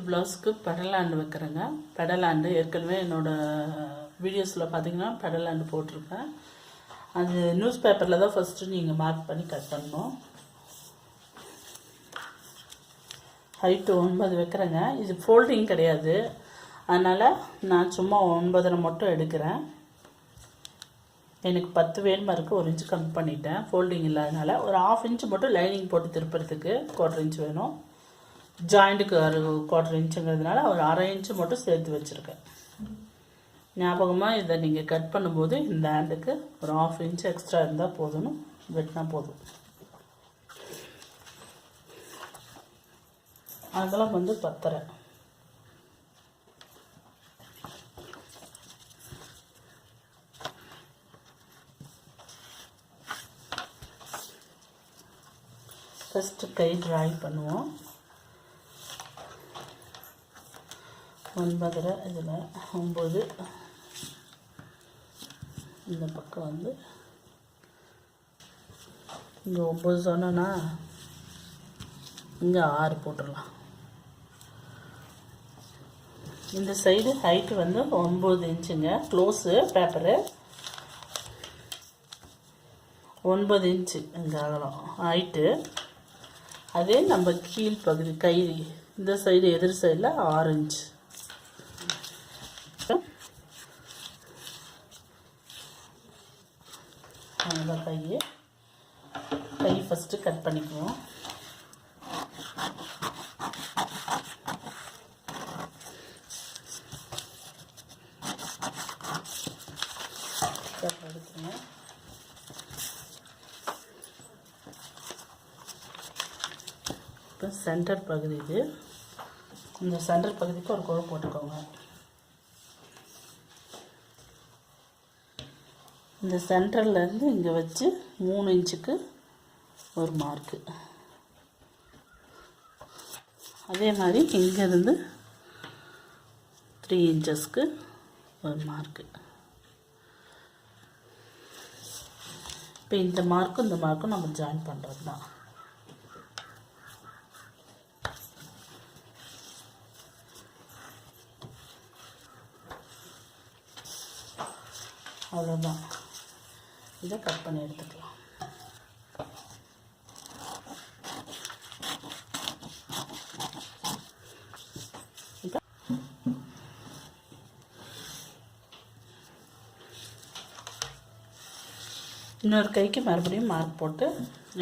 ப்ளவுஸ்க்கு pedal hand வைக்கிறேங்க. Pedal hand ஏற்கனவே என்னோடய வீடியோஸில் பார்த்தீங்கன்னா பெடல் ஹேண்டு போட்டிருக்கேன். அது நியூஸ் பேப்பரில் தான் ஃபஸ்ட்டு நீங்கள் மார்க் பண்ணி கட் பண்ணணும். ஹைட்டு 9 வைக்கிறேங்க. இது ஃபோல்டிங் கிடையாது, அதனால் நான் சும்மா 9.5 மட்டும் எடுக்கிறேன். எனக்கு 10 வேணுமா இருக்குது, 1 இன்ச்சு கம்மி பண்ணிட்டேன். ஃபோல்டிங் இல்லாதனால ஒரு 1/2 இன்ச்சு மட்டும் லைனிங் போட்டு திருப்புறதுக்கு 1/4 இன்ச் வேணும். ஜாயிண்ட்டுக்கு ஒரு 1/4 இன்ச்சுங்கிறதுனால ஒரு 1/2 இன்ச்சு மட்டும் சேர்த்து வச்சுருக்கேன். ஞாபகமாக இதை நீங்கள் கட் பண்ணும்போது இந்த ஹேண்டுக்கு ஒரு 1/2 இன்ச்சு எக்ஸ்ட்ரா இருந்தால் போதும்னு வெட்டினா போதும். அதெல்லாம் வந்து 10.5. ஃபஸ்ட்டு கை ட்ராயிங் பண்ணுவோம். 9.5 இதில் 9, இந்த பக்கம் வந்து இங்கே 9 சொன்னோன்னா இங்கே 6 போட்டுடலாம். இந்த சைடு ஹைட்டு வந்து 9 இன்ச்சுங்க. க்ளோஸு பேப்பரு 9 இன்ச்சு இங்கே அகலம் ஹைட்டு. அதே நம்ம கீழ் பகுதி கை இந்த சைடு எதிர் சைடில் 6 இன்ச்சு. அவ்வளோதான். கை ஃபஸ்ட்டு கட் பண்ணிக்குவோம். எடுத்துங்க. இப்போ சென்டர் பகுதி இது. இந்த சென்டர் பகுதிக்கு ஒரு கோடு போட்டுக்கோங்க. இந்த சென்டர்லேருந்து இங்கே வச்சு 3 இன்ச்சுக்கு ஒரு மார்க்கு. அதே மாதிரி இங்கேருந்து 3 இன்ச்சஸ்க்கு ஒரு மார்க்கு. இப்போ இந்த மார்க்கும் நம்ம ஜாயின் பண்ணுறது தான். அவ்வளோதான். இதை கட் பண்ணி எடுத்துக்கலாம். இப்போ இன்னொரு கைக்கு மறுபடியும் மார்க் போட்டு,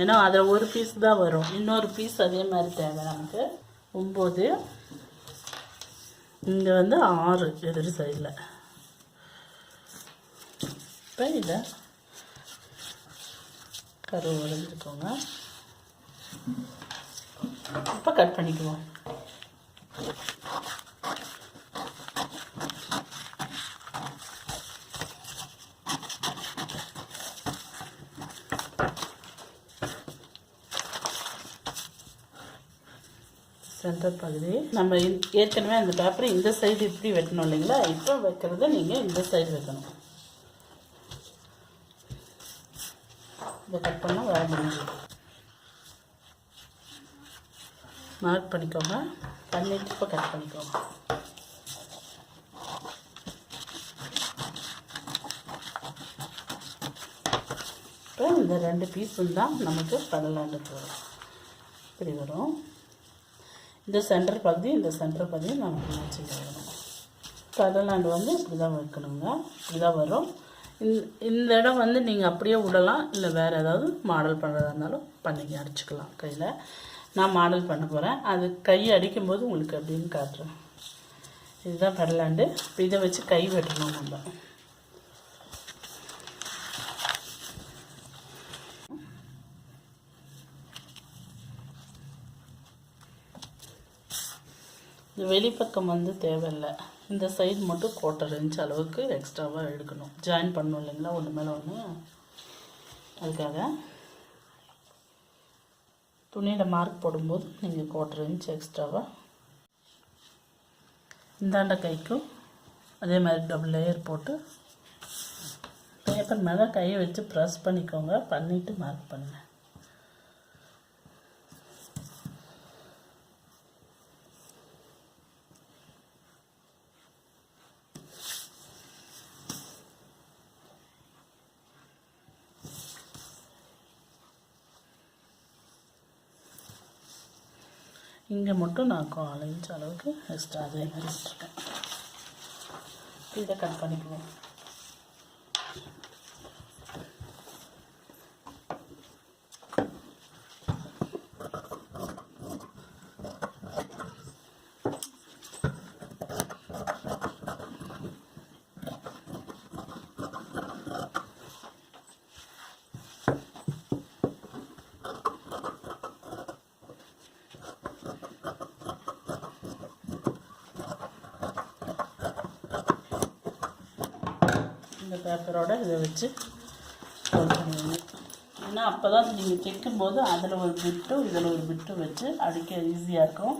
ஏன்னா அதில் ஒரு பீஸ் தான் வரும், இன்னொரு பீஸ் அதே மாதிரி தேவை நமக்கு. 9, இங்கே வந்து 6 எதிர் சைடில். இப்போ இதை கருவு உடைஞ்சிக்கோங்க. இப்போ கட் பண்ணிக்குவோம். சென்டர் பகுதி நம்ம ஏற்கனவே அந்த பேப்பரை இந்த சைடு இப்படி வெட்டணும் இல்லைங்களா? இப்போ வைக்கிறத நீங்கள் இந்த சைடு வைக்கணும். இதை கட் பண்ணால் வேலை முடிஞ்சு. மார்க் பண்ணிக்கோங்க. பண்ணிட்டு இப்போ கட் பண்ணிக்கோங்க. இப்போ இந்த 2 பீஸும் தான் நமக்கு பெடல் ஹேண்டுக்கு வரும். இப்படி வரும். இந்த சென்டர் பகுதி நமக்கு மேட்சிங் வரணும். பெடல் ஹேண்டு வந்து இப்படி தான் வைக்கணுங்க. இப்படி தான் வரும். இந்த இடம் வந்து நீங்கள் அப்படியே விடலாம், இல்லை வேறு ஏதாவது மாடல் பண்ணுறதா இருந்தாலும் பண்ணிங்க, அடிச்சுக்கலாம் கையில். நான் மாடல் பண்ண போகிறேன். அது கை அடிக்கும்போது உங்களுக்கு அப்படின்னு காட்டுறேன். இதுதான் பெடல் ஹேண்டு. இப்போ இதை வச்சு கை வெட்டணும் நம்ம. இந்த வெளிப்பக்கம் வந்து தேவையில்லை. இந்த சைடு மட்டும் 1/4 இன்ச் அளவுக்கு எக்ஸ்ட்ராவாக எடுக்கணும். ஜாயின் பண்ணணும் இல்லைங்களா, ஒன்று மேலே ஒன்று. அதுக்காக துணியில் மார்க் போடும்போது நீங்கள் 1/4 இன்ச் எக்ஸ்ட்ராவாக இந்தாண்ட கைக்கும் அதே மாதிரி டபுள் லேயர் போட்டு பேப்பர் மேலே கையை வச்சு ப்ரெஸ் பண்ணிக்கோங்க. பண்ணிவிட்டு மார்க் பண்ணுங்கள். இங்கே மட்டும் நான் 1/4 இன்ச் அளவுக்கு எக்ஸ்ட்ரா அதே மாதிரி வச்சுருக்கேன். இதை கட் பண்ணிக்குவோம். இந்த பேப்பரோடு இதை வச்சு ஃபோல்ட் பண்ணுவீங்க. ஏன்னா அப்போ தான் நீங்கள் தைக்கும்போது அதில் ஒரு பிட்டும் இதில் ஒரு பிட்டும் வச்சு அடிக்க ஈஸியாக இருக்கும்.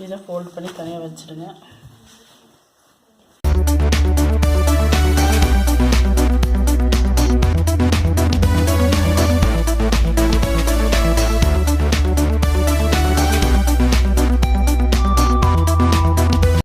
இதை ஃபோல்ட் பண்ணி தனியாக வச்சுடுங்க.